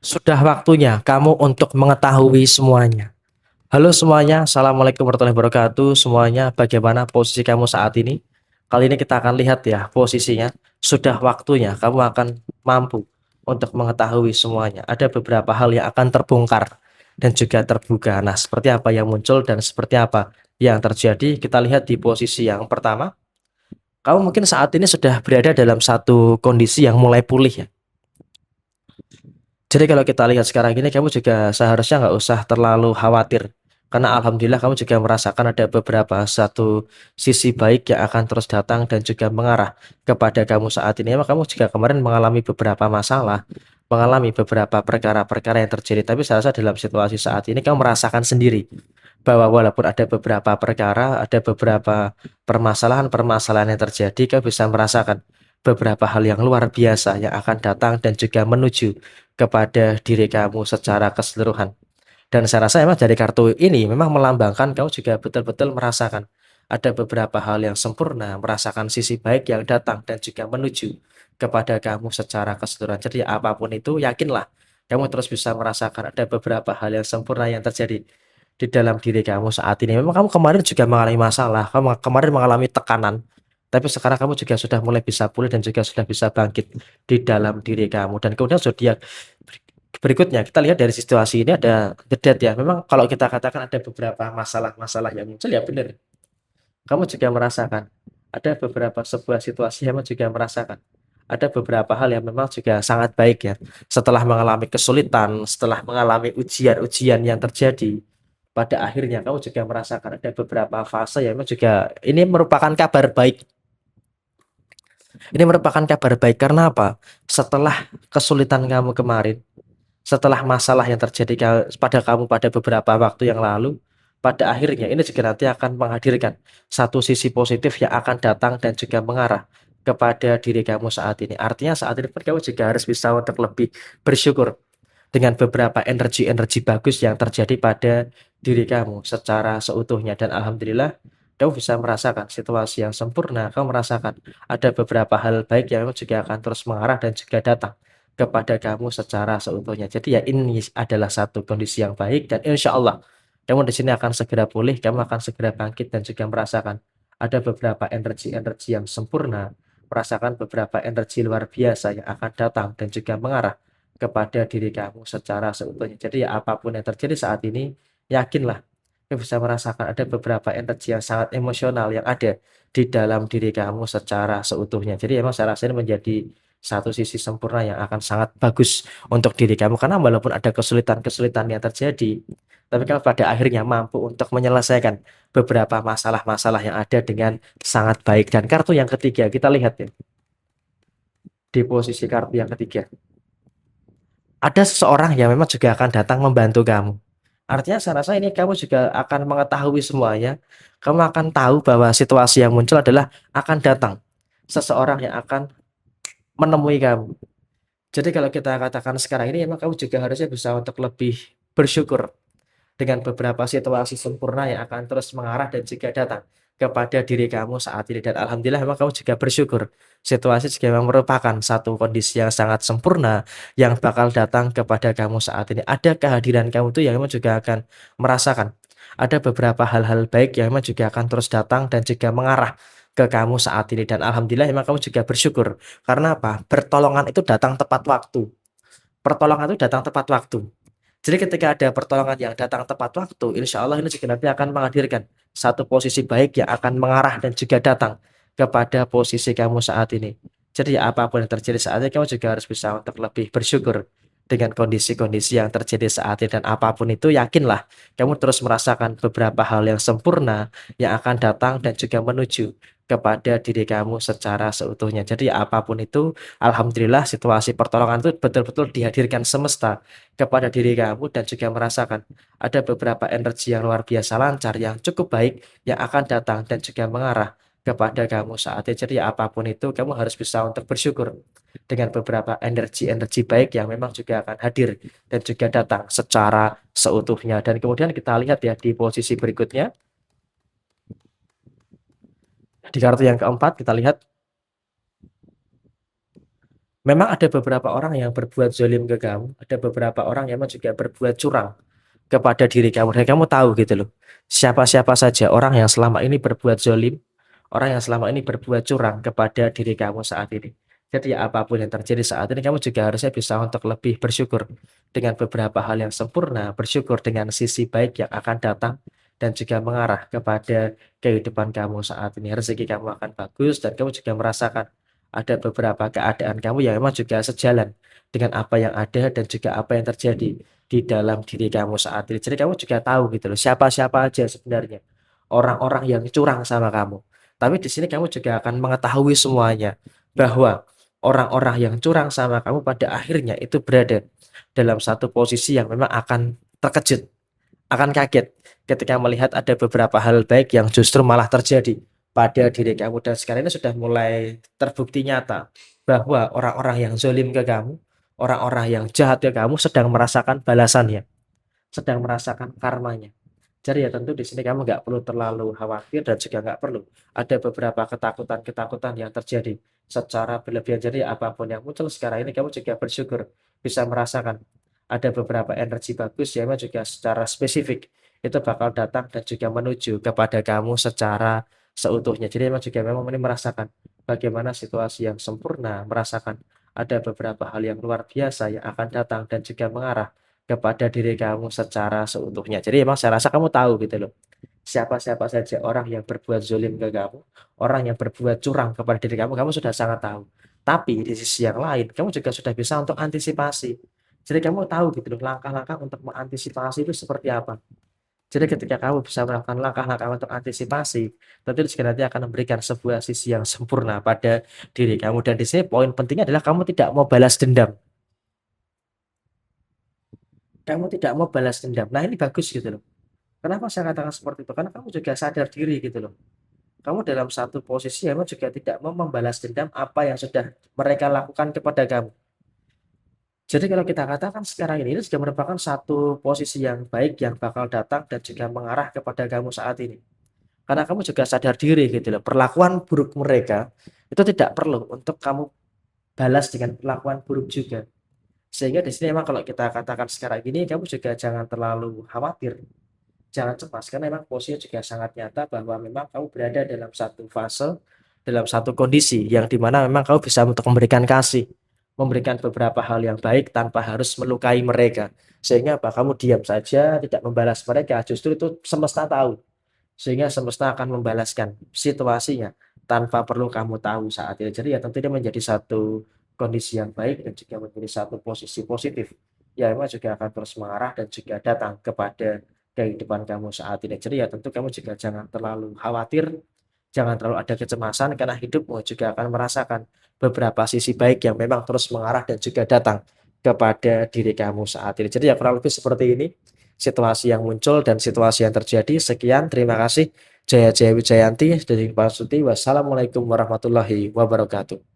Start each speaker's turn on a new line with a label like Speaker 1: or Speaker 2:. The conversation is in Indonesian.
Speaker 1: Sudah waktunya kamu untuk mengetahui semuanya. Halo semuanya, Assalamualaikum warahmatullahi wabarakatuh. Semuanya, bagaimana posisi kamu saat ini? Kali ini kita akan lihat ya posisinya. Sudah waktunya kamu akan mampu untuk mengetahui semuanya. Ada beberapa hal yang akan terbongkar dan juga terbuka. Nah, seperti apa yang muncul dan seperti apa yang terjadi, kita lihat di posisi yang pertama. Kamu mungkin saat ini sudah berada dalam satu kondisi yang mulai pulih ya. Jadi kalau kita lihat sekarang ini kamu juga seharusnya nggak usah terlalu khawatir karena alhamdulillah kamu juga merasakan ada beberapa satu sisi baik yang akan terus datang dan juga mengarah kepada kamu saat ini. Emang kamu juga kemarin mengalami beberapa masalah, mengalami beberapa perkara-perkara yang terjadi, tapi saya rasa dalam situasi saat ini kamu merasakan sendiri bahwa walaupun ada beberapa perkara, ada beberapa permasalahan-permasalahan yang terjadi, kamu bisa merasakan beberapa hal yang luar biasa yang akan datang dan juga menuju kepada diri kamu secara keseluruhan. Dan saya rasa memang dari kartu ini memang melambangkan kamu juga betul-betul merasakan ada beberapa hal yang sempurna, merasakan sisi baik yang datang dan juga menuju kepada kamu secara keseluruhan. Jadi apapun itu yakinlah kamu terus bisa merasakan ada beberapa hal yang sempurna yang terjadi di dalam diri kamu saat ini. Memang kamu kemarin juga mengalami masalah, kamu kemarin mengalami tekanan, tapi sekarang kamu juga sudah mulai bisa pulih dan juga sudah bisa bangkit di dalam diri kamu. Dan kemudian zodiak berikutnya kita lihat dari situasi ini ada the death ya. Memang kalau kita katakan ada beberapa masalah-masalah yang muncul ya benar. Kamu juga merasakan ada beberapa sebuah situasi yang kamu juga merasakan. Ada beberapa hal yang memang juga sangat baik ya. Setelah mengalami kesulitan, setelah mengalami ujian-ujian yang terjadi, pada akhirnya kamu juga merasakan ada beberapa fase yang memang juga ini merupakan kabar baik. Ini merupakan kabar baik karena apa? Setelah kesulitan kamu kemarin, setelah masalah yang terjadi pada kamu pada beberapa waktu yang lalu, pada akhirnya ini juga nanti akan menghadirkan satu sisi positif yang akan datang dan juga mengarah kepada diri kamu saat ini. Artinya saat ini pun kamu juga harus bisa untuk lebih bersyukur dengan beberapa energi-energi bagus yang terjadi pada diri kamu secara seutuhnya. Dan alhamdulillah kamu bisa merasakan situasi yang sempurna, kamu merasakan ada beberapa hal baik yang memang juga akan terus mengarah dan juga datang kepada kamu secara seutuhnya. Jadi ya ini adalah satu kondisi yang baik dan insya Allah kamu di sini akan segera pulih, kamu akan segera bangkit dan juga merasakan ada beberapa energi-energi yang sempurna, merasakan beberapa energi luar biasa yang akan datang dan juga mengarah kepada diri kamu secara seutuhnya. Jadi ya apapun yang terjadi saat ini, yakinlah kamu bisa merasakan ada beberapa energi yang sangat emosional yang ada di dalam diri kamu secara seutuhnya. Jadi emang saya rasa ini menjadi satu sisi sempurna yang akan sangat bagus untuk diri kamu karena walaupun ada kesulitan-kesulitan yang terjadi, tapi kamu pada akhirnya mampu untuk menyelesaikan beberapa masalah-masalah yang ada dengan sangat baik. Dan kartu yang ketiga, kita lihat ya, di posisi kartu yang ketiga. Ada seseorang yang memang juga akan datang membantu kamu. Artinya saya rasa ini kamu juga akan mengetahui semuanya. Kamu akan tahu bahwa situasi yang muncul adalah akan datang seseorang yang akan menemui kamu. Jadi kalau kita katakan sekarang ini memang kamu juga harusnya bisa untuk lebih bersyukur dengan beberapa situasi sempurna yang akan terus mengarah dan juga datang kepada diri kamu saat ini. Dan alhamdulillah memang kamu juga bersyukur. Situasi juga memang merupakan satu kondisi yang sangat sempurna yang bakal datang kepada kamu saat ini. Ada kehadiran kamu tuh yang memang juga akan merasakan. Ada beberapa hal-hal baik yang memang juga akan terus datang dan juga mengarah ke kamu saat ini. Dan alhamdulillah memang kamu juga bersyukur. Karena apa? Pertolongan itu datang tepat waktu. Pertolongan itu datang tepat waktu. Jadi ketika ada pertolongan yang datang tepat waktu, insya Allah ini juga nanti akan menghadirkan satu posisi baik yang akan mengarah dan juga datang kepada posisi kamu saat ini. Jadi apapun yang terjadi saat ini, kamu juga harus bisa untuk lebih bersyukur dengan kondisi-kondisi yang terjadi saat ini. Dan apapun itu, yakinlah kamu terus merasakan beberapa hal yang sempurna yang akan datang dan juga menuju kepada diri kamu secara seutuhnya. Jadi apapun itu, alhamdulillah situasi pertolongan itu betul-betul dihadirkan semesta kepada diri kamu dan juga merasakan ada beberapa energi yang luar biasa lancar yang cukup baik yang akan datang dan juga mengarah kepada kamu saat ini. Jadi apapun itu kamu harus bisa untuk bersyukur dengan beberapa energi-energi baik yang memang juga akan hadir dan juga datang secara seutuhnya. Dan kemudian kita lihat ya di posisi berikutnya, di kartu yang keempat kita lihat Memang ada beberapa orang yang berbuat zalim ke kamu, ada beberapa orang yang memang juga berbuat curang kepada diri kamu dan kamu tahu gitu loh. Siapa-siapa saja orang yang selama ini berbuat zalim, orang yang selama ini berbuat curang kepada diri kamu saat ini. Jadi ya apapun yang terjadi saat ini kamu juga harusnya bisa untuk lebih bersyukur dengan beberapa hal yang sempurna, bersyukur dengan sisi baik yang akan datang dan juga mengarah kepada kehidupan kamu saat ini. Rezeki kamu akan bagus dan kamu juga merasakan ada beberapa keadaan kamu yang memang juga sejalan dengan apa yang ada dan juga apa yang terjadi di dalam diri kamu saat ini. Jadi kamu juga tahu gitu loh, siapa-siapa aja sebenarnya orang-orang yang curang sama kamu. Tapi di sini kamu juga akan mengetahui semuanya bahwa orang-orang yang curang sama kamu pada akhirnya itu berada dalam satu posisi yang memang akan terkejut, akan kaget ketika melihat ada beberapa hal baik yang justru malah terjadi pada diri kamu dan sekarang ini sudah mulai terbukti nyata bahwa orang-orang yang zalim ke kamu, orang-orang yang jahat ke kamu sedang merasakan balasannya, sedang merasakan karmanya. Jadi ya tentu di sini kamu nggak perlu terlalu khawatir dan juga nggak perlu ada beberapa ketakutan-ketakutan yang terjadi secara berlebihan. Jadi apapun yang muncul sekarang ini kamu juga bersyukur bisa merasakan ada beberapa energi bagus yang memang juga secara spesifik itu bakal datang dan juga menuju kepada kamu secara seutuhnya. Jadi memang juga memang ini merasakan bagaimana situasi yang sempurna, merasakan ada beberapa hal yang luar biasa yang akan datang dan juga mengarah kepada diri kamu secara seutuhnya. Jadi emang saya rasa kamu tahu gitu loh, siapa-siapa saja orang yang berbuat zolim ke kamu, orang yang berbuat curang kepada diri kamu, kamu sudah sangat tahu. Tapi di sisi yang lain, kamu juga sudah bisa untuk antisipasi. Jadi kamu tahu gitu loh, langkah-langkah untuk mengantisipasi itu seperti apa. Jadi ketika kamu bisa melakukan langkah-langkah untuk antisipasi, tentu itu juga nanti akan memberikan sebuah sisi yang sempurna pada diri kamu. Dan di sini poin pentingnya adalah kamu tidak mau balas dendam. Kamu tidak mau balas dendam. Nah ini bagus gitu loh. Kenapa saya katakan seperti itu? Karena kamu juga sadar diri gitu loh. Kamu dalam satu posisi yang juga tidak mau membalas dendam apa yang sudah mereka lakukan kepada kamu. Jadi kalau kita katakan sekarang ini sudah merupakan satu posisi yang baik yang bakal datang dan juga mengarah kepada kamu saat ini. Karena kamu juga sadar diri gitu loh. Perlakuan buruk mereka itu tidak perlu untuk kamu balas dengan perlakuan buruk juga. Sehingga di sini memang kalau kita katakan sekarang ini kamu juga jangan terlalu khawatir. Jangan cemas, karena memang posisinya juga sangat nyata bahwa memang kamu berada dalam satu fase, dalam satu kondisi yang dimana memang kamu bisa untuk memberikan kasih, memberikan beberapa hal yang baik tanpa harus melukai mereka. Sehingga apa, kamu diam saja, tidak membalas mereka, justru itu semesta tahu. Sehingga semesta akan membalaskan situasinya tanpa perlu kamu tahu saat ini. Jadi ya tentu ini menjadi satu kondisi yang baik dan juga menjadi satu posisi positif. Ya memang juga akan terus mengarah dan juga datang kepada kehidupan kamu saat ini. Jadi ya tentu kamu juga jangan terlalu khawatir, jangan terlalu ada kecemasan karena hidupmu juga akan merasakan beberapa sisi baik yang memang terus mengarah dan juga datang kepada diri kamu saat ini. Jadi ya kurang lebih seperti ini situasi yang muncul dan situasi yang terjadi. Sekian, terima kasih. Jaya Jaya Wijayanti dari Pak Suti. Wassalamualaikum warahmatullahi wabarakatuh.